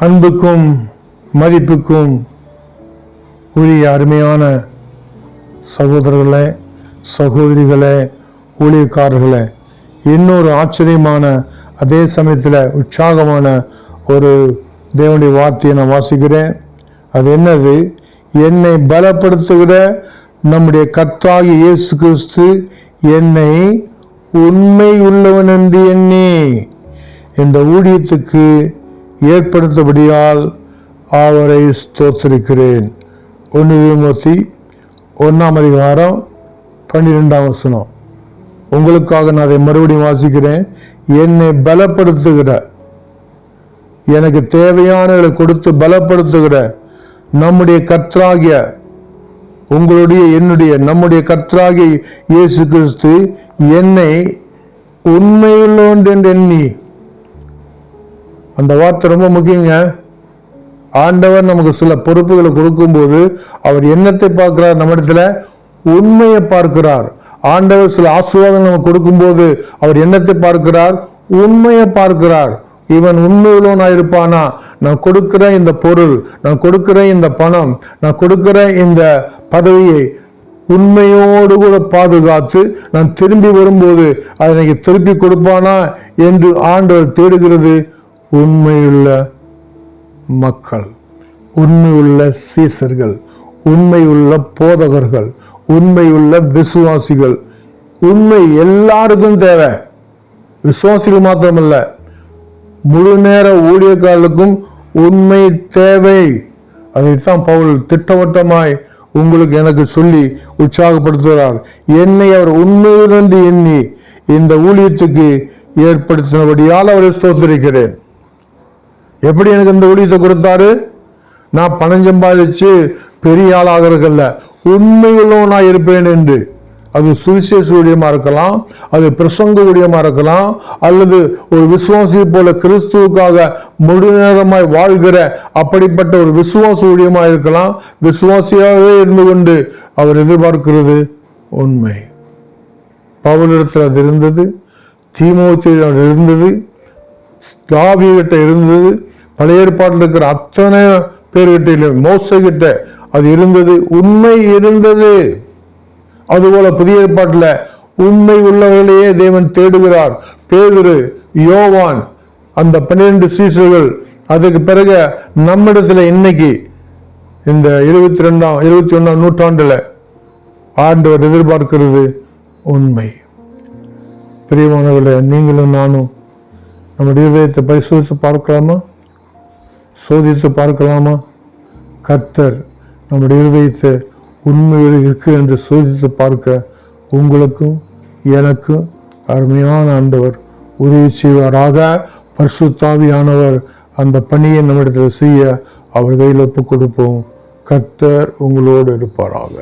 அன்புக்கும் மதிப்புக்கும் உரிய அருமையான சகோதரர்களே, சகோதரிகளே, ஊழியக்காரர்களே, இன்னொரு ஆச்சரியமான அதே சமயத்தில் உற்சாகமான ஒரு தேவனுடைய வார்த்தையை நான் வாசிக்கிறேன். அது என்னது? என்னை பலப்படுத்துகிற நம்முடைய கர்த்தராகிய இயேசு கிறிஸ்து என்னை உண்மை உள்ளவன் என்று எண்ணி இந்த ஊழியத்துக்கு ஏற்படுத்தபடியால் அவரை ஸ்தோத்திரிக்கிறேன். 1 தீமோத்தி 1:12 உங்களுக்காக நான் அதை மறுபடியும் வாசிக்கிறேன். என்னை பலப்படுத்துகிற, எனக்கு தேவையானவர்களை கொடுத்து பலப்படுத்துகிற நம்முடைய கர்த்தராகிய, உங்களுடைய என்னுடைய நம்முடைய கர்த்தராகிய இயேசு கிறிஸ்து என்னை உண்மையுள்ளவன் என்று எண்ணி. அந்த வார்த்தை ரொம்ப முக்கியங்க. ஆண்டவர் நமக்கு சில பொறுப்புகளை கொடுக்கும்போது அவர் என்னத்தை பார்க்கிறார்? நம்ம இடத்துல உண்மையை பார்க்கிறார். ஆண்டவர் சில ஆசீர்வாதம் நமக்கு கொடுக்கும்போது அவர் என்னத்தை பார்க்கிறார்? உண்மையை பார்க்கிறார். இவன் உண்மையுள்ளவனாக இருப்பானா? நான் கொடுக்கிற இந்த பொருள், நான் கொடுக்கிற இந்த பணம், நான் கொடுக்கிற இந்த பதவியை உண்மையோடு கூட பாதுகாத்து நான் திரும்பி வரும்போது அதை எனக்கு திருப்பி கொடுப்பானா என்று ஆண்டவர் தேடுகிறது உண்மையுள்ள மக்கள், உண்மையுள்ள சீசர்கள், உண்மையுள்ள போதகர்கள், உண்மையுள்ள விசுவாசிகள். உண்மை எல்லாருக்கும் தேவை, விசுவாசிகள் மாத்திரமல்ல, முழு நேர ஊழியக்காரர்களுக்கும் உண்மை தேவை. அதைத்தான் பவுல் திட்டவட்டமாய் உங்களுக்கு எனக்கு சொல்லி உற்சாகப்படுத்துகிறார். என்னை அவர் உண்மையுடன் எண்ணி இந்த ஊழியத்துக்கு ஏற்படுத்தினபடியால் அவரை ஸ்தோத்திரிக்கிறேன். எப்படி எனக்கு இந்த ஊழியத்தை கொடுத்தாரு? நான் பணம் சம்பாதிச்சு பெரிய ஆளாகிறதில்ல, உண்மையுள்ளவனாய் இருப்பேன் என்று. அது சுவிசேஷ ஊழியமா இருக்கலாம், அது பிரசங்க ஊழியமா இருக்கலாம், அல்லது ஒரு விசுவாசியை போல கிறிஸ்துவுக்காக முழு நேரமாய் வாழ்கிற அப்படிப்பட்ட ஒரு விசுவாச ஊழியமா இருக்கலாம். விசுவாசியாகவே இருந்து கொண்டு அவர் எதிர்பார்க்கிறது உண்மை. பவுலிடத்தில் அது இருந்தது, தீமோத்தேயுவிடம் இருந்தது, தாவீதுகிட்ட இருந்தது, பழைய ஏற்பாட்டில் இருக்கிற அத்தனை பேர்கிட்ட, மோசே கிட்ட அது இருந்தது, உண்மை இருந்தது. அதுபோல புதிய ஏற்பாட்டில் உண்மை உள்ளவர்களையே தேவன் தேடுகிறார். பேதுரு, யோவான், அந்த 12 சீசர்கள். அதுக்கு பிறகு நம்மிடத்துல இன்னைக்கு இந்த 21ஆம் நூற்றாண்டுல ஆண்டவர் எதிர்பார்க்கிறது உண்மை. பிரியமானவர்களே, நீங்களும் நானும் நம்முடைய இதயத்தை பரிசோதித்து பார்க்கலாமா? சோதித்து பார்க்கலாமா? கர்த்தர் நம்முடைய இதயத்தை உண்மையில் இருக்கு என்று சோதித்து பார்க்க உங்களுக்கும் எனக்கும் அருமையான ஆண்டவர் உதவி செய்வாராக. பரிசுத்த ஆவியானவர் அந்த பணியை நம்மிடத்தில் செய்ய அவர் கையில் ஒப்புக் கொடுப்போம். கர்த்தர் உங்களோடு இருப்பாராக.